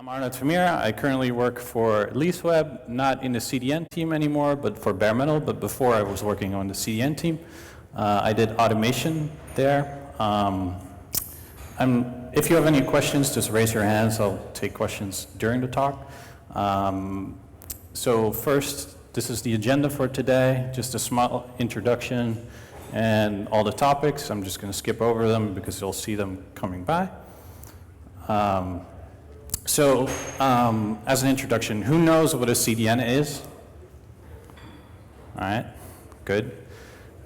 I'm Arnoud Vermeer. I currently work for LeaseWeb, not in the CDN team anymore, but for bare metal. But before I was working on the CDN team. I did automation there. If you have any questions, just raise your hands. I'll take questions during the talk. So first, this is the agenda for today, just a small introduction and all the topics. I'm just going to skip over them because you'll see them coming by. As an introduction, who knows what a CDN is? All right, good.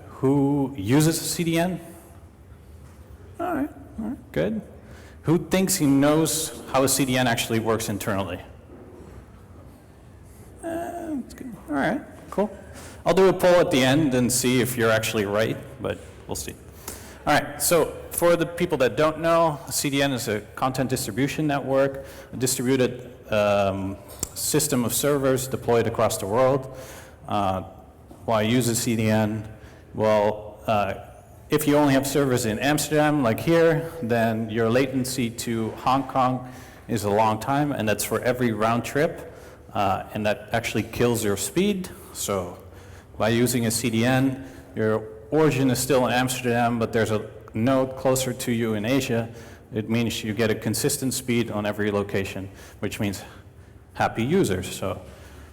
Who uses a CDN? All right, good. Who thinks he knows how a CDN actually works internally? That's good. All right, cool. I'll do a poll at the end and see if you're actually right, but we'll see. All right, so for the people that don't know, a CDN is a content distribution network, a distributed system of servers deployed across the world. Why use a CDN? Well, if you only have servers in Amsterdam, like here, then your latency to Hong Kong is a long time, and that's for every round trip, and that actually kills your speed. So by using a CDN, your origin is still in Amsterdam, but there's a node closer to you in Asia. It means you get a consistent speed on every location, which means happy users. So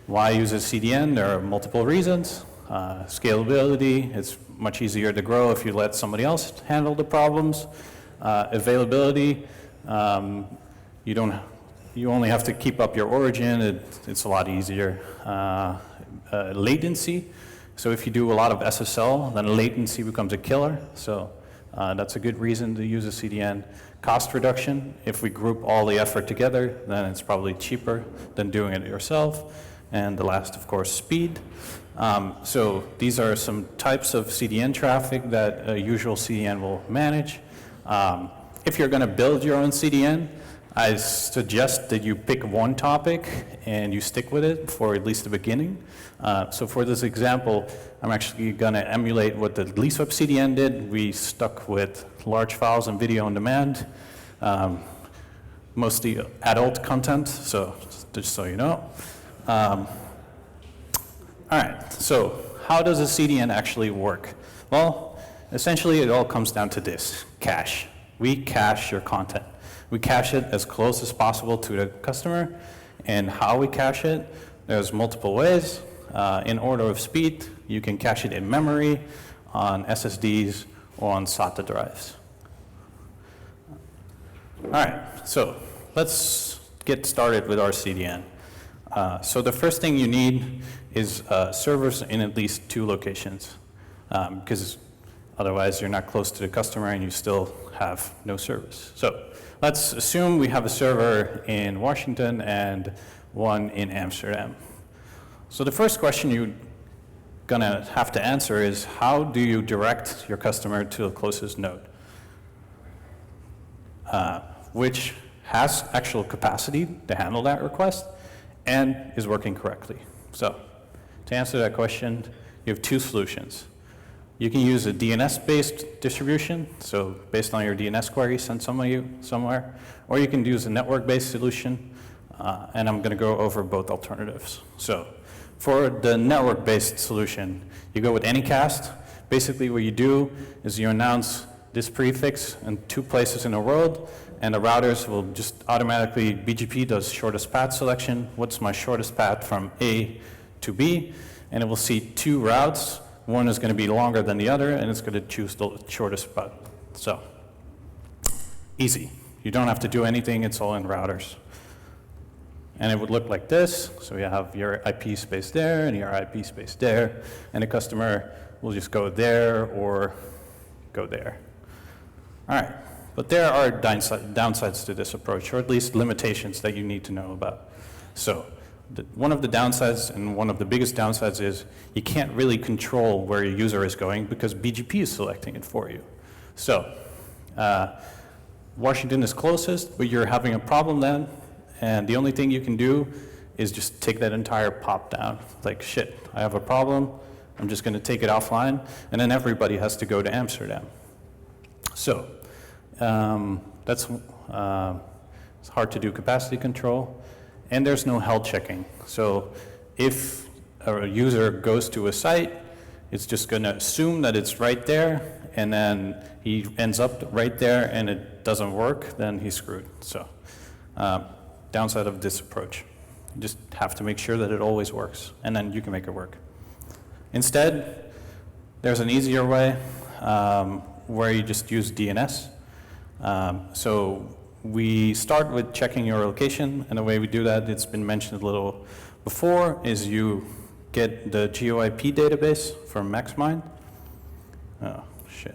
why use a CDN? There are multiple reasons. Scalability, it's much easier to grow if you let somebody else handle the problems. Availability, you only have to keep up your origin. It's a lot easier. Latency, so if you do a lot of SSL, then latency becomes a killer. So that's a good reason to use a CDN. Cost reduction, if we group all the effort together, then it's probably cheaper than doing it yourself. And the last, of course, speed. So these are some types of CDN traffic that a usual CDN will manage. If you're going to build your own CDN, I suggest that you pick one topic and you stick with it for at least the beginning. So for this example, I'm actually going to emulate what the LeaseWeb CDN did. We stuck with large files and video on demand, mostly adult content, so just so you know. All right, so how does a CDN actually work? Well, essentially it all comes down to this, cache. We cache your content. We cache it as close as possible to the customer, and how we cache it, there's multiple ways. In order of speed, you can cache it in memory, on SSDs, or on SATA drives. All right, so let's get started with our CDN. So the first thing you need is servers in at least 2 locations, because otherwise you're not close to the customer and you still have no service. So let's assume we have a server in Washington and one in Amsterdam. So the first question you're gonna have to answer is, how do you direct your customer to the closest node? Which has actual capacity to handle that request and is working correctly. So to answer that question, you have 2 solutions. You can use a DNS-based distribution, so based on your DNS query, send somewhere, or you can use a network-based solution, and I'm going to go over both alternatives. So for the network-based solution, you go with Anycast. Basically what you do is you announce this prefix in 2 places in the world, and the routers will just automatically, BGP does shortest path selection. What's my shortest path from A to B? And it will see 2 routes. One is going to be longer than the other, and it's going to choose the shortest path. So easy. You don't have to do anything. It's all in routers. And it would look like this. So you have your IP space there and your IP space there, and the customer will just go there or go there. All right. But there are downsides to this approach, or at least limitations that you need to know about. So one of the downsides, and one of the biggest downsides, is you can't really control where your user is going because BGP is selecting it for you. So Washington is closest, but you're having a problem then, and the only thing you can do is just take that entire POP down. Like, shit, I have a problem, I'm just going to take it offline, and then everybody has to go to Amsterdam. So It's hard to do capacity control, and there's no health checking. So if a user goes to a site, it's just going to assume that it's right there, and then he ends up right there and it doesn't work, then he's screwed. So downside of this approach. You just have to make sure that it always works, and then you can make it work. Instead, there's an easier way where you just use DNS. So we start with checking your location, and the way we do that, it's been mentioned a little before, is you get the GeoIP database from MaxMind. Oh, shit.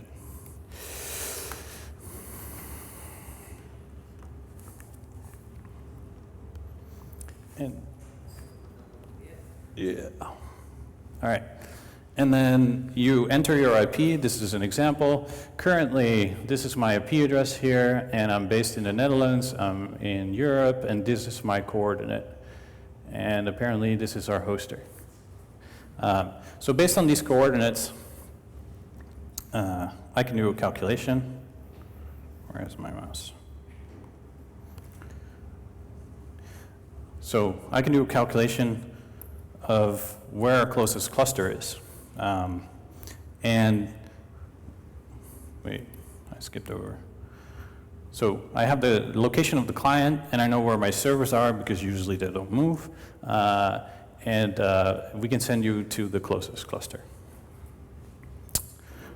And yeah. All right. And then you enter your IP. This is an example. Currently, this is my IP address here, and I'm based in the Netherlands. I'm in Europe, and this is my coordinate. And apparently, this is our hoster. So based on these coordinates, I can do a calculation. Where's my mouse? So I can do a calculation of where our closest cluster is. And wait, I skipped over. So I have the location of the client, and I know where my servers are because usually they don't move. And we can send you to the closest cluster.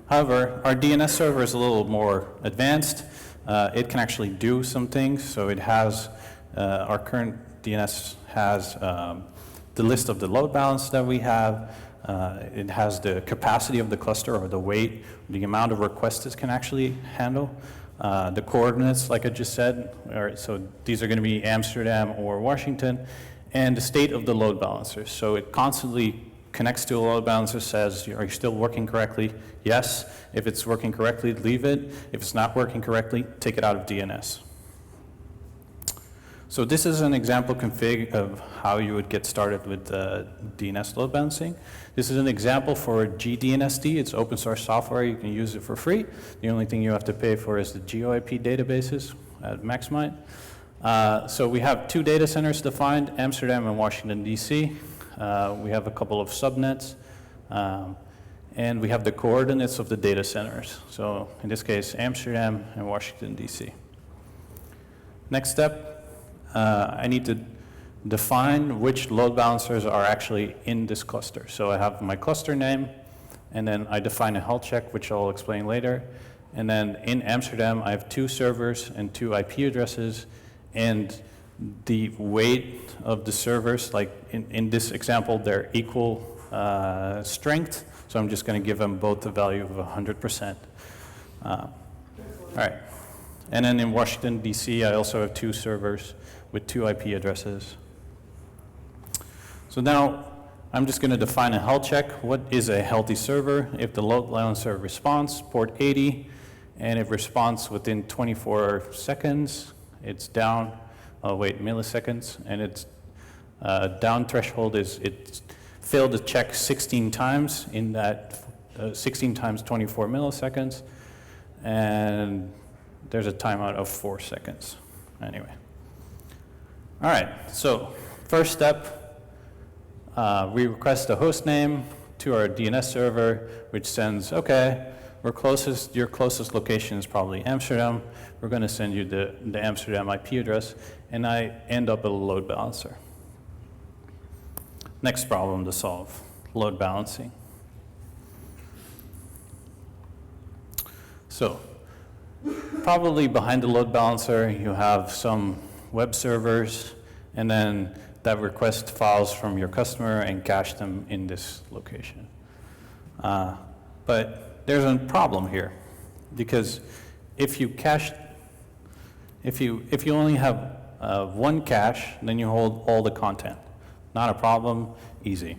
However, our DNS server is a little more advanced. It can actually do some things. So it has, our current DNS has the list of the load balance that we have. It has the capacity of the cluster, or the weight, the amount of requests it can actually handle. The coordinates, like I just said, so these are going to be Amsterdam or Washington, and the state of the load balancer. So it constantly connects to a load balancer, says, are you still working correctly? Yes. If it's working correctly, leave it. If it's not working correctly, take it out of DNS. So this is an example config of how you would get started with DNS load balancing. This is an example for GDNSD. It's open source software. You can use it for free. The only thing you have to pay for is the GeoIP databases at MaxMind. So we have two data centers defined, Amsterdam and Washington, D.C. We have a couple of subnets. And we have the coordinates of the data centers. So in this case, Amsterdam and Washington, D.C. Next step. I need to define which load balancers are actually in this cluster. So I have my cluster name, and then I define a health check, which I'll explain later. And then in Amsterdam, I have 2 servers and 2 IP addresses, and the weight of the servers, like in this example, they're equal strength, so I'm just going to give them both the value of 100%. All right. And then in Washington, D.C., I also have 2 servers with 2 IP addresses. So now I'm just going to define a health check. What is a healthy server? If the load balancer responds, port 80, and it responds within 24 seconds, it's down, milliseconds, and its down threshold is it failed to check 16 times in that 16 times 24 milliseconds, and there's a timeout of 4 seconds. Anyway. All right, so first step, we request a host name to our DNS server, which sends, okay, your closest location is probably Amsterdam. We're going to send you the Amsterdam IP address, and I end up with a load balancer. Next problem to solve, load balancing. So probably behind the load balancer, you have some web servers, and then that request files from your customer and cache them in this location. But there's a problem here, because if you only have one cache, then you hold all the content. Not a problem, easy.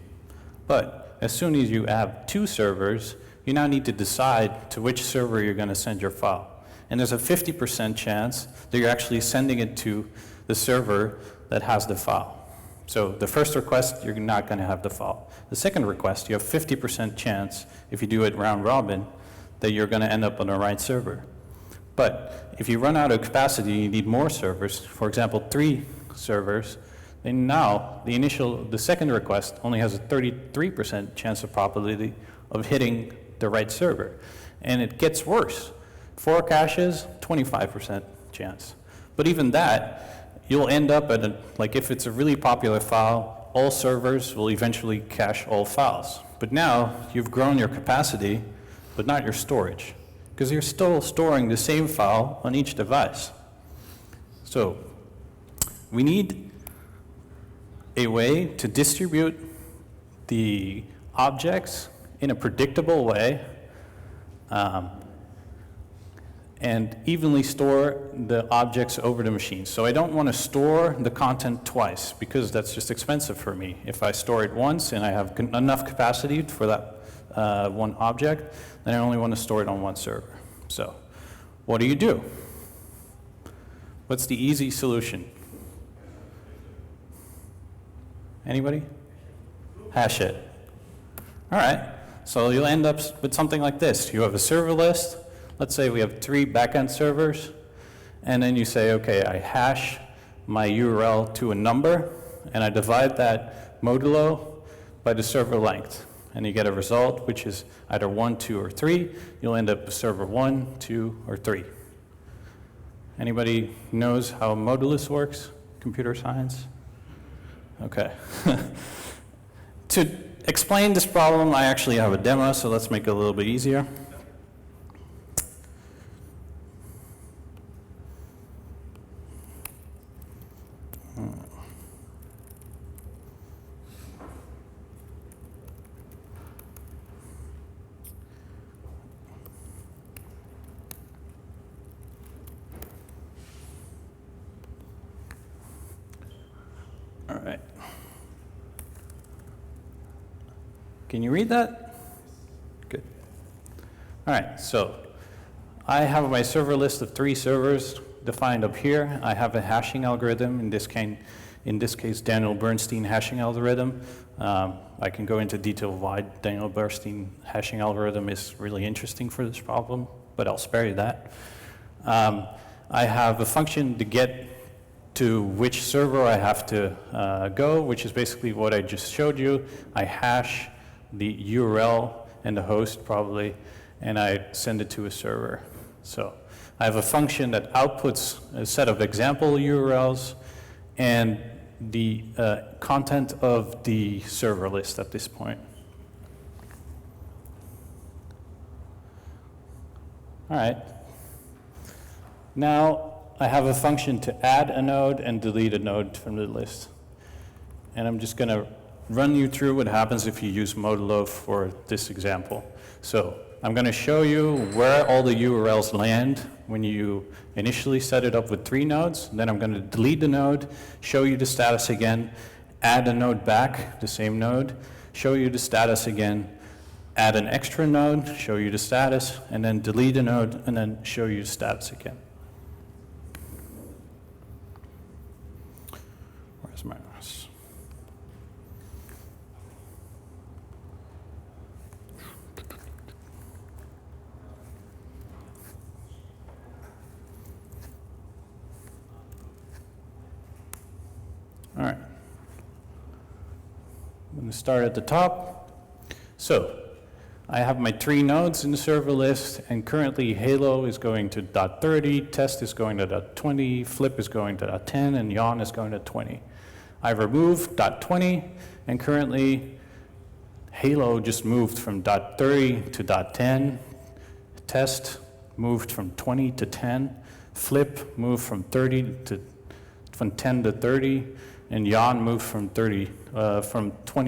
But as soon as you have 2 servers, you now need to decide to which server you're going to send your file. And there's a 50% chance that you're actually sending it to the server that has the file. So the first request, you're not going to have the file. The second request, you have 50% chance, if you do it round robin, that you're going to end up on the right server. But if you run out of capacity, you need more servers, for example, 3 servers, then now the second request only has a 33% chance of probability of hitting the right server. And it gets worse. 4 caches, 25% chance. But even that, you'll end up at, like if it's a really popular file, all servers will eventually cache all files. But now you've grown your capacity, but not your storage, because you're still storing the same file on each device. So we need a way to distribute the objects in a predictable way and evenly store the objects over the machine. So I don't want to store the content twice, because that's just expensive for me. If I store it once and I have enough capacity for that one object, then I only want to store it on one server. So what do? What's the easy solution? Anybody? Hash it. All right, so you'll end up with something like this. You have a server list. Let's say we have 3 backend servers, and then you say, okay, I hash my URL to a number, and I divide that modulo by the server length. And you get a result, which is either 1, 2, or 3. You'll end up with server 1, 2, or 3. Anybody knows how Modulus works? Computer science? Okay. To explain this problem, I actually have a demo, so let's make it a little bit easier. All right. Can you read that? Good. All right, so I have my server list of 3 servers defined up here. I have a hashing algorithm, in this case, Daniel Bernstein hashing algorithm. I can go into detail why Daniel Bernstein hashing algorithm is really interesting for this problem, but I'll spare you that. I have a function to get to which server I have to go, which is basically what I just showed you. I hash the URL and the host probably, and I send it to a server. So I have a function that outputs a set of example URLs and the content of the server list at this point. All right. Now I have a function to add a node and delete a node from the list. And I'm just going to run you through what happens if you use modulo for this example. So I'm going to show you where all the URLs land when you initially set it up with 3 nodes. Then I'm going to delete the node, show you the status again, add a node back, the same node, show you the status again, add an extra node, show you the status, and then delete a node, and then show you the status again. Where's my mouse? All right. I'm going to start at the top. So I have my 3 nodes in the server list, and currently Halo is going to .30, test is going to .20, flip is going to .10, and yawn is going to 20. I remove .20, and currently Halo just moved from .30 to .10, test moved from 20 to 10, flip moved from 10 to 30, and yawn moved from 20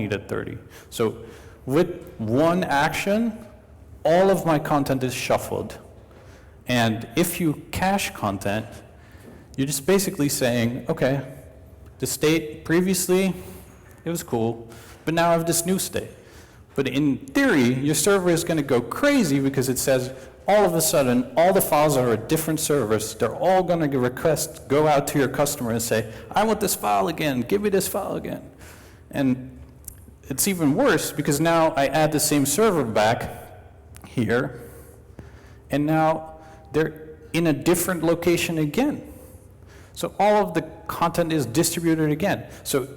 to 30. So with one action, all of my content is shuffled. And if you cache content, you're just basically saying, okay, the state previously, it was cool, but now I have this new state. But in theory, your server is going to go crazy because it says, all of a sudden, all the files are at different servers. They're all going to go out to your customer and say, I want this file again, give me this file again. And it's even worse because now I add the same server back here, and now they're in a different location again. So all of the content is distributed again. So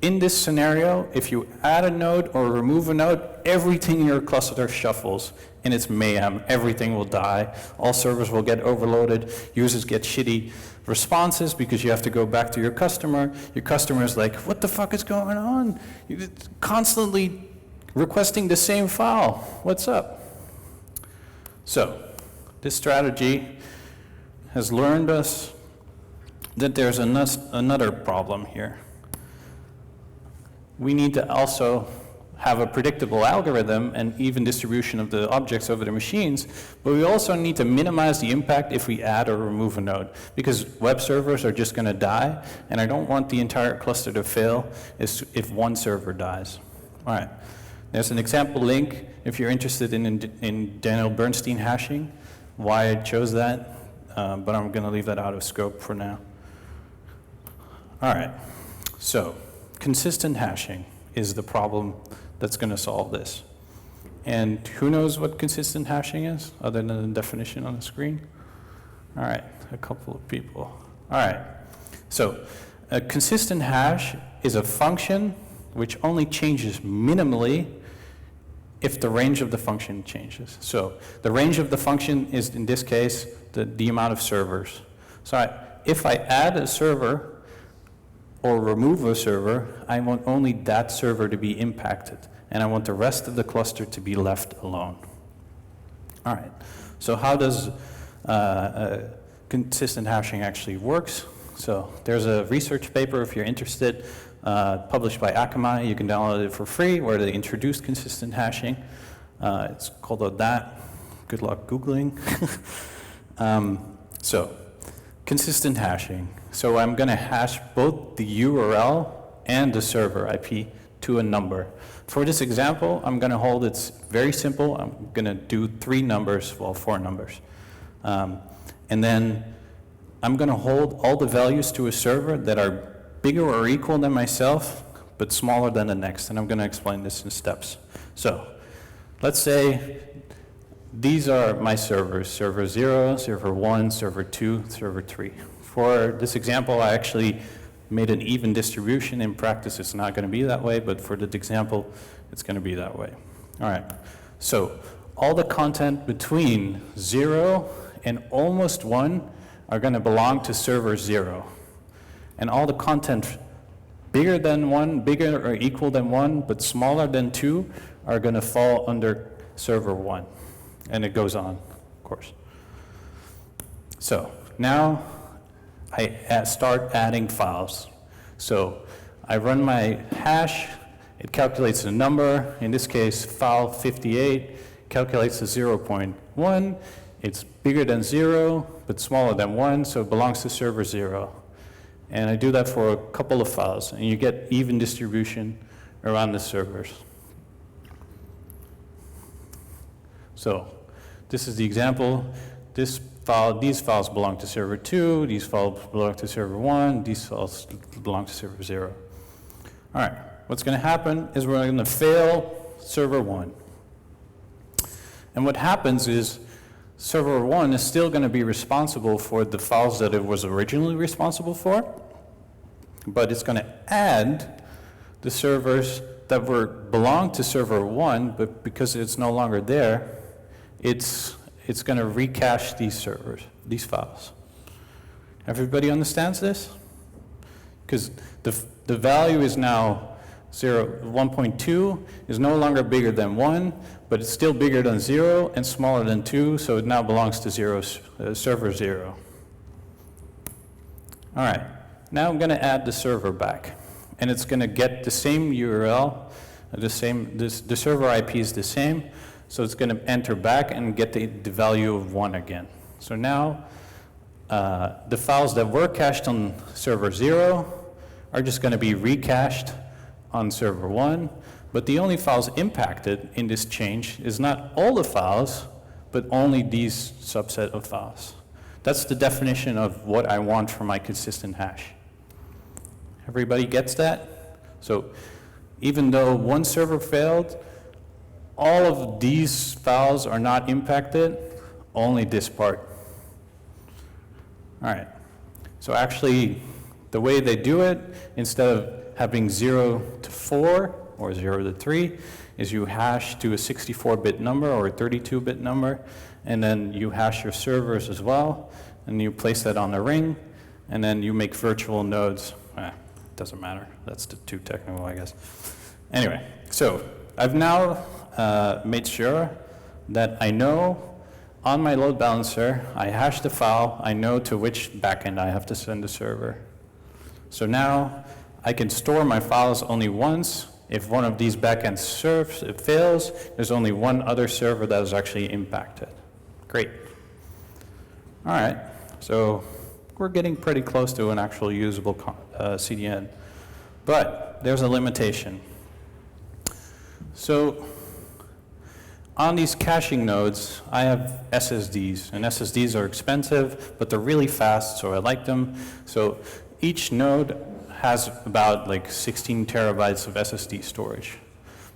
in this scenario, if you add a node or remove a node, everything in your cluster shuffles, and it's mayhem. Everything will die. All servers will get overloaded. Users get shitty responses because you have to go back to your customer. Your customer is like, what the fuck is going on? You're constantly requesting the same file. What's up? So this strategy has learned us that there's another problem here. We need to also have a predictable algorithm and even distribution of the objects over the machines, but we also need to minimize the impact if we add or remove a node, because web servers are just going to die, and I don't want the entire cluster to fail if one server dies. All right, there's an example link if you're interested in Daniel Bernstein hashing, why I chose that, but I'm going to leave that out of scope for now. All right, so consistent hashing is the problem that's going to solve this. And who knows what consistent hashing is, other than the definition on the screen? All right, a couple of people. All right, so a consistent hash is a function which only changes minimally if the range of the function changes. So the range of the function is, in this case, the amount of servers. So if I add a server or remove a server, I want only that server to be impacted, and I want the rest of the cluster to be left alone. All right, so how does consistent hashing actually works? So there's a research paper, if you're interested, published by Akamai. You can download it for free, where they introduced consistent hashing. It's called that. Good luck Googling. So consistent hashing. So I'm going to hash both the URL and the server IP to a number. For this example, I'm going to hold it's very simple. I'm going to do 3 numbers, well, 4 numbers. And then I'm going to hold all the values to a server that are bigger or equal than myself, but smaller than the next. And I'm going to explain this in steps. So let's say these are my servers, server 0, server 1, server 2, server 3. For this example, I actually made an even distribution. In practice, it's not going to be that way, but for the example, it's going to be that way. All right, so all the content between 0 and almost 1 are going to belong to server 0. And all the content bigger than 1, bigger or equal than 1, but smaller than 2 are going to fall under server 1. And it goes on, of course. So now I start adding files. So I run my hash, it calculates a number, in this case file 58, calculates a 0.1, it's bigger than 0, but smaller than 1, so it belongs to server 0. And I do that for a couple of files, and you get even distribution around the servers. So this is the example. These files belong to server 2, these files belong to server 1, these files belong to server 0. All right, what's going to happen is we're going to fail server 1. And what happens is server 1 is still going to be responsible for the files that it was originally responsible for, but it's going to add the servers that belong to server 1, but because it's no longer there, it's going to recache these servers, these files. Everybody understands this? Because the value is now 1.2 is no longer bigger than 1, but it's still bigger than 0 and smaller than 2, so it now belongs to server 0. All right, now I'm going to add the server back, and it's going to get the same URL, the server IP is the same, so it's going to enter back and get the value of 1 again. So now the files that were cached on server 0 are just going to be recached on server 1, but the only files impacted in this change is not all the files, but only these subset of files. That's the definition of what I want for my consistent hash. Everybody gets that? So even though one server failed, all of these files are not impacted, only this part. All right. So actually, the way they do it, instead of having 0 to 4 or 0 to 3, is you hash to a 64-bit number or a 32-bit number, and then you hash your servers as well, and you place that on the ring, and then you make virtual nodes. Doesn't matter. That's too technical, I guess. Anyway, so I've now made sure that I know on my load balancer, I hash the file, I know to which backend I have to send the server. So now I can store my files only once. If one of these backends it fails, there's only one other server that is actually impacted. Great. All right, so we're getting pretty close to an actual usable CDN. But there's a limitation. So on these caching nodes, I have SSDs, and SSDs are expensive, but they're really fast, so I like them. So each node has about like 16 terabytes of SSD storage.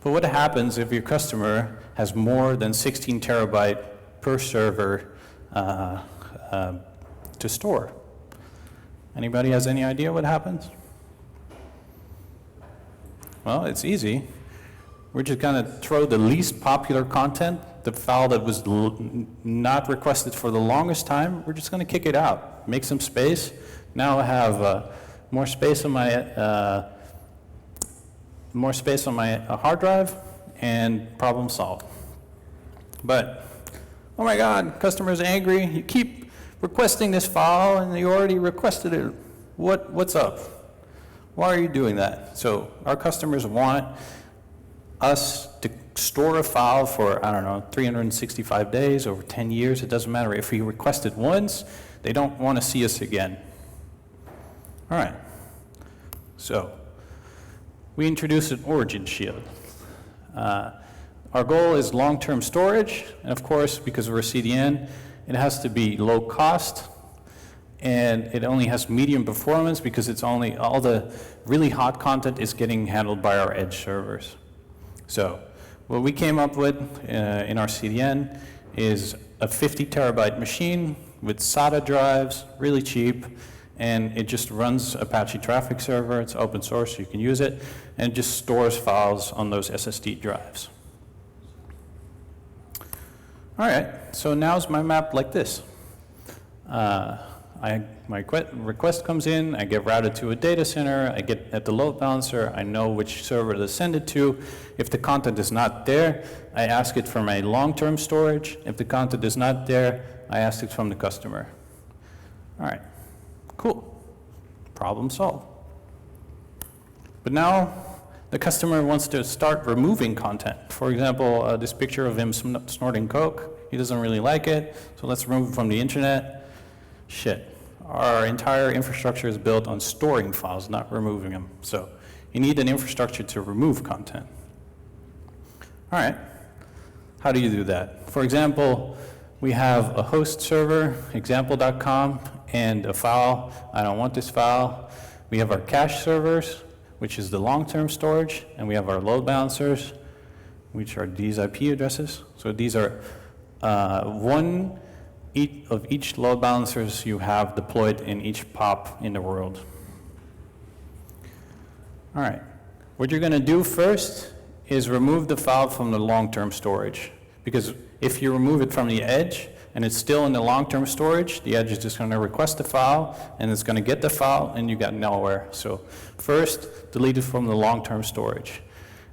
But what happens if your customer has more than 16 terabyte per server to store? Anybody has any idea what happens? Well, it's easy. We're just going to throw the least popular content, the file that was not requested for the longest time, we're just going to kick it out, make some space. Now I have more space on my hard drive, and problem solved. But, oh my God, customer's angry. You keep requesting this file, and you already requested it. What's up? Why are you doing that? So our customers want us to store a file for, I don't know, 365 days, over 10 years, it doesn't matter. If we request it once, they don't want to see us again. All right, so we introduced an origin shield. Our goal is long-term storage, and of course, because we're a CDN, it has to be low cost, and it only has medium performance because it's only, all the really hot content is getting handled by our edge servers. So what we came up with in our CDN is a 50 terabyte machine with SATA drives, really cheap, and it just runs Apache traffic server. It's open source, so you can use it, and it just stores files on those SSD drives. All right, so now's my map like this. My request comes in, I get routed to a data center, I get at the load balancer, I know which server to send it to. If the content is not there, I ask it for my long-term storage. If the content is not there, I ask it from the customer. All right, cool, problem solved. But now the customer wants to start removing content. For example, this picture of him snorting coke, he doesn't really like it, so let's remove it from the internet. Shit. Our entire infrastructure is built on storing files, not removing them. So you need an infrastructure to remove content. All right, how do you do that? For example, we have a host server, example.com, and a file. I don't want this file. We have our cache servers, which is the long-term storage, and we have our load balancers, which are these IP addresses. So these are one of each load balancers you have deployed in each POP in the world. All right, what you're going to do first is remove the file from the long-term storage, because if you remove it from the edge and it's still in the long-term storage, the edge is just going to request the file and it's going to get the file and you got nowhere. So first, delete it from the long-term storage.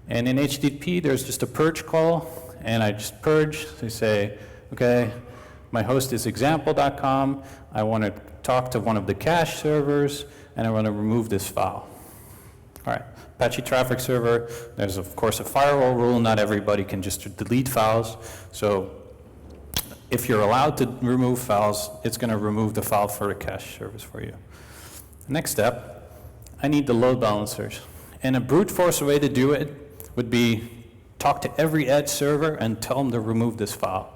And in HTTP, there's just a purge call, and I just purge. So you say, okay, my host is example.com. I want to talk to one of the cache servers, and I want to remove this file. All right, Apache traffic server, there's of course a firewall rule. Not everybody can just delete files. So if you're allowed to remove files, it's going to remove the file for the cache service for you. Next step, I need the load balancers. And a brute force way to do it would be talk to every edge server and tell them to remove this file.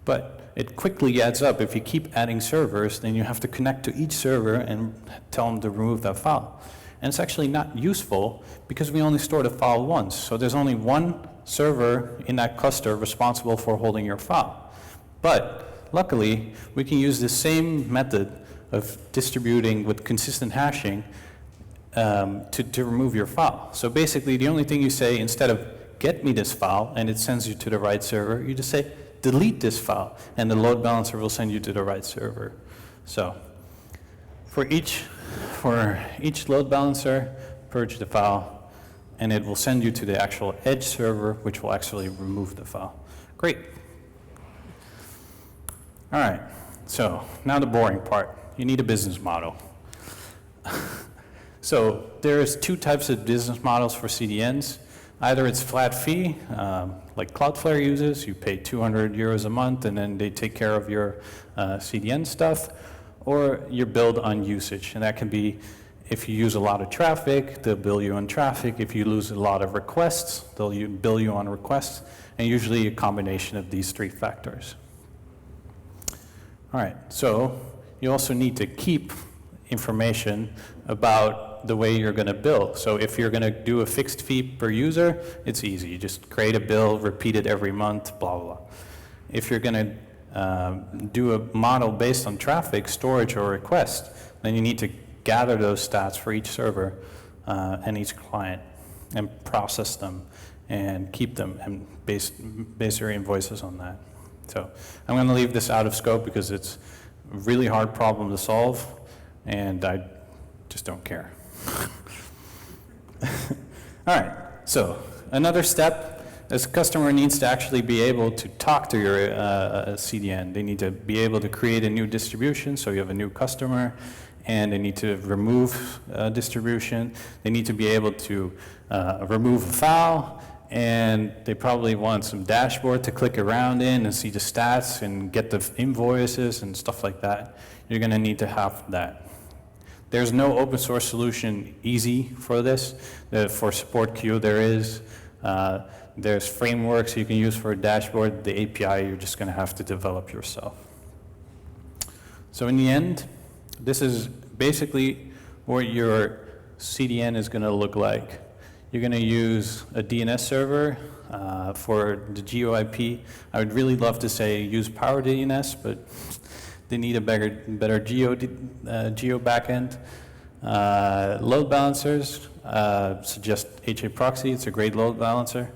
But it quickly adds up. If you keep adding servers, then you have to connect to each server and tell them to remove that file. And it's actually not useful because we only store the file once. So there's only one server in that cluster responsible for holding your file. But luckily, we can use the same method of distributing with consistent hashing to remove your file. So basically, the only thing you say, instead of get me this file, and it sends you to the right server, you just say delete this file, and the load balancer will send you to the right server. So for each load balancer, purge the file, and it will send you to the actual edge server, which will actually remove the file. Great. All right, so now the boring part. You need a business model. So there's two types of business models for CDNs. Either it's flat fee, like Cloudflare uses, you pay 200 euros a month and then they take care of your CDN stuff, or you're billed on usage. And that can be, if you use a lot of traffic, they'll bill you on traffic. If you lose a lot of requests, they'll bill you on requests, and usually a combination of these three factors. All right, so you also need to keep information about the way you're going to bill. So if you're going to do a fixed fee per user, it's easy. You just create a bill, repeat it every month, blah, blah, blah. If you're going to do a model based on traffic, storage, or request, then you need to gather those stats for each server and each client and process them and keep them and base your invoices on that. So I'm going to leave this out of scope because it's a really hard problem to solve, and I just don't care. All right, so another step is customer needs to actually be able to talk to your CDN. They need to be able to create a new distribution, so you have a new customer, and they need to remove distribution. They need to be able to remove a file, and they probably want some dashboard to click around in and see the stats and get the invoices and stuff like that. You're going to need to have that. There's no open source solution easy for this. For support queue there is. There's frameworks you can use for a dashboard. The API you're just going to have to develop yourself. So in the end, this is basically what your CDN is going to look like. You're going to use a DNS server for the GeoIP. I would really love to say use Power DNS, but they need a better geo backend. Load balancers, suggest HA Proxy. It's a great load balancer.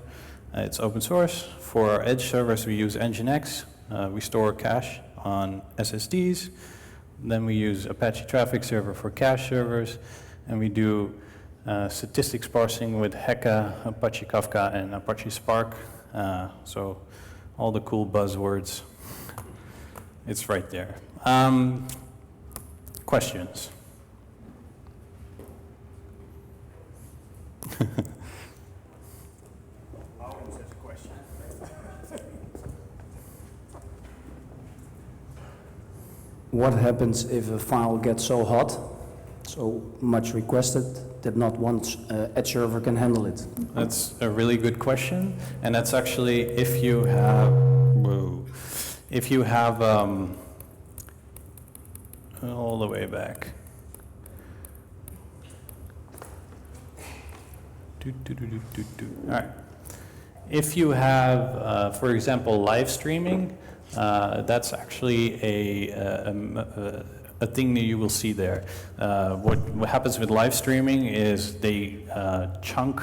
It's open source. For our edge servers, we use Nginx. We store cache on SSDs. Then we use Apache Traffic Server for cache servers, and we do statistics parsing with Heka, Apache Kafka, and Apache Spark. So all the cool buzzwords, it's right there. Questions? Always has a question. What happens if a file gets so hot, so much requested, that not one edge server can handle it? That's a really good question, and that's actually if you have, all the way back. All right. If you have, for example, live streaming, that's actually a thing that you will see there. What happens with live streaming is they chunk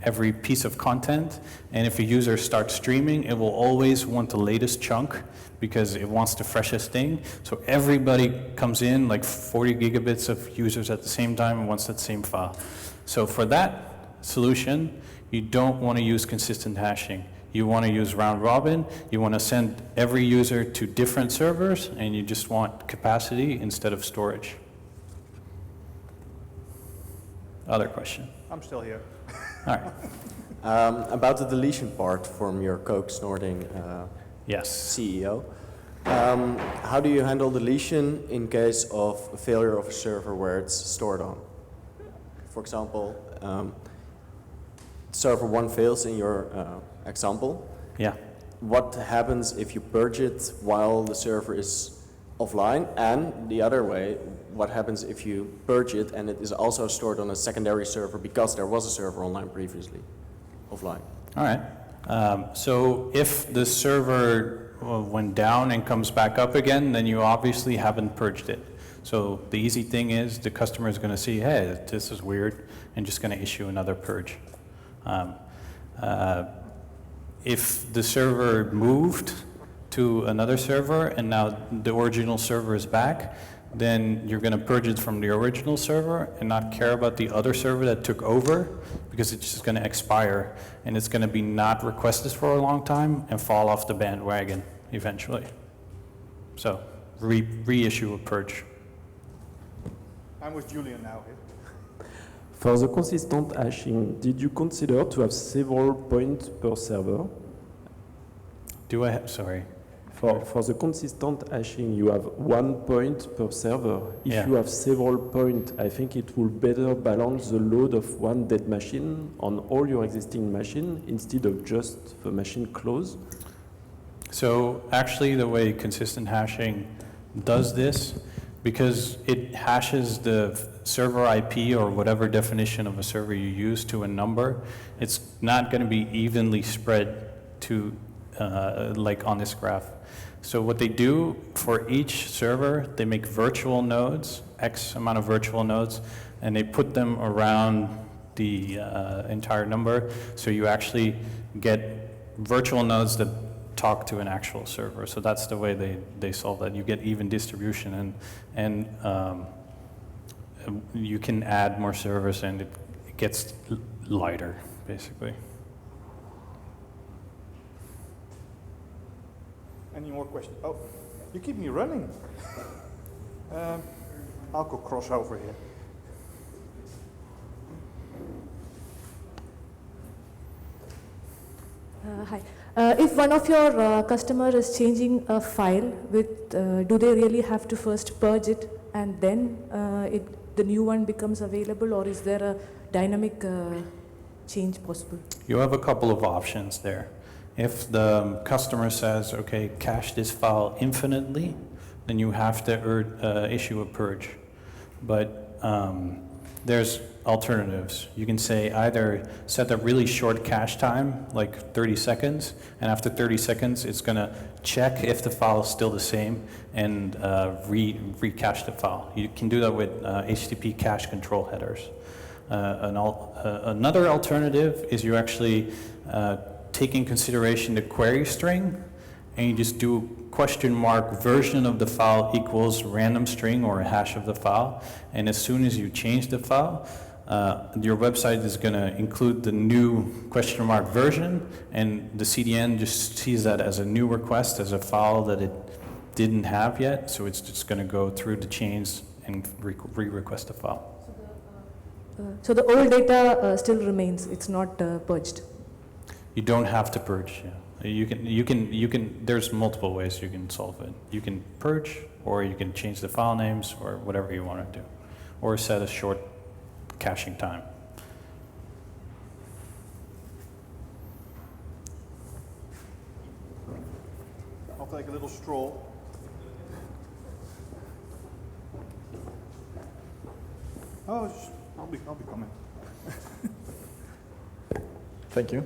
every piece of content, and if a user starts streaming, it will always want the latest chunk because it wants the freshest thing. So everybody comes in, like 40 gigabits of users at the same time and wants that same file. So for that solution, you don't want to use consistent hashing. You want to use round robin. You want to send every user to different servers, and you just want capacity instead of storage. Other question? I'm still here. All right. About the deletion part from your coke snorting Yes. CEO, how do you handle deletion in case of a failure of a server where it's stored on? For example, server 1 fails in your example. Yeah. What happens if you purge it while the server is offline? And the other way, what happens if you purge it and it is also stored on a secondary server because there was a server online previously, offline? All right. So if the server went down and comes back up again, then you obviously haven't purged it. So the easy thing is the customer is going to see, hey, this is weird, and just going to issue another purge. If the server moved to another server and now the original server is back, then you're going to purge it from the original server and not care about the other server that took over, because it's just going to expire and it's going to be not requested for a long time and fall off the bandwagon eventually. So reissue a purge. I'm with Julian now here. For the consistent hashing, did you consider to have several points per server? Do I have, sorry. For the consistent hashing, you have 1 point per server. If Yeah. you have several points, I think it will better balance the load of one dead machine on all your existing machine instead of just the machine close. So actually the way consistent hashing does this, because it hashes the server IP or whatever definition of a server you use to a number, it's not going to be evenly spread to like on this graph. So what they do for each server, they make virtual nodes, X amount of virtual nodes, and they put them around the entire number. So you actually get virtual nodes that talk to an actual server. So that's the way they solve that. You get even distribution, and you can add more servers, and it gets lighter, basically. Any more questions? Oh, you keep me running. I'll go cross over here. Hi. If one of your customer is changing a file, do they really have to first purge it and then the new one becomes available, or is there a dynamic change possible? You have a couple of options there. If the customer says, okay, cache this file infinitely, then you have to issue a purge. But there's alternatives. You can say either set a really short cache time, like 30 seconds, and after 30 seconds, it's going to check if the file is still the same and recache the file. You can do that with HTTP cache control headers. Another alternative is you actually take in consideration the query string, and you just do question mark version of the file equals random string or a hash of the file, and as soon as you change the file, your website is going to include the new question mark version, and the CDN just sees that as a new request, as a file that it didn't have yet, so it's just going to go through the chains and re-request the file. So the old data still remains, it's not purged? You don't have to purge. Yeah. You can. There's multiple ways you can solve it. You can purge, or you can change the file names, or whatever you want to do, or set a short caching time. I'll take a little stroll. Oh, I'll be coming. Thank you.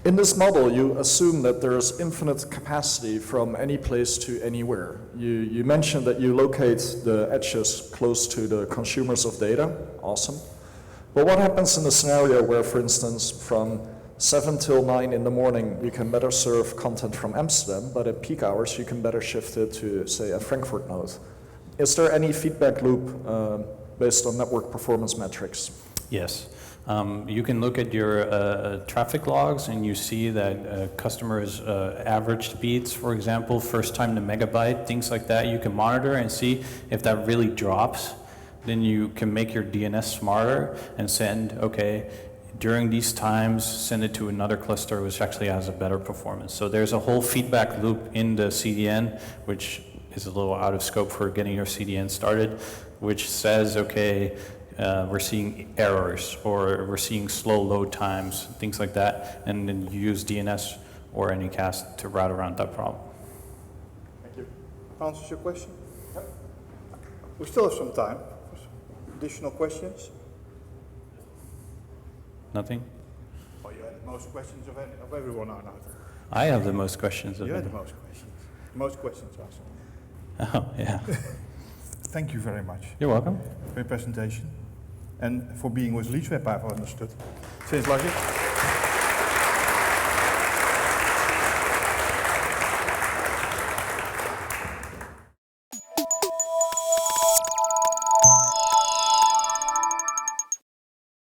In this model, you assume that there's infinite capacity from any place to anywhere. You mentioned that you locate the edges close to the consumers of data. Awesome. But what happens in a scenario where, for instance, from 7 till 9 in the morning, you can better serve content from Amsterdam, but at peak hours, you can better shift it to, say, a Frankfurt node? Is there any feedback loop based on network performance metrics? Yes. You can look at your traffic logs, and you see that customers' average speeds, for example, first time to megabyte, things like that, you can monitor and see if that really drops. Then you can make your DNS smarter and send, okay, during these times, send it to another cluster which actually has a better performance. So there's a whole feedback loop in the CDN, which is a little out of scope for getting your CDN started, which says, okay, we're seeing errors, or we're seeing slow load times, things like that, and then you use DNS or Anycast to route around that problem. Thank you. Answers your question? Yep. We still have some time for some additional questions. Nothing? Oh, you had the most questions of everyone, Arnoud. I have the most questions of You had any. the most questions. Most questions asked. Oh, yeah. Thank you very much You're welcome. for your presentation and for being with LeaseWeb, I've understood. Seems like it.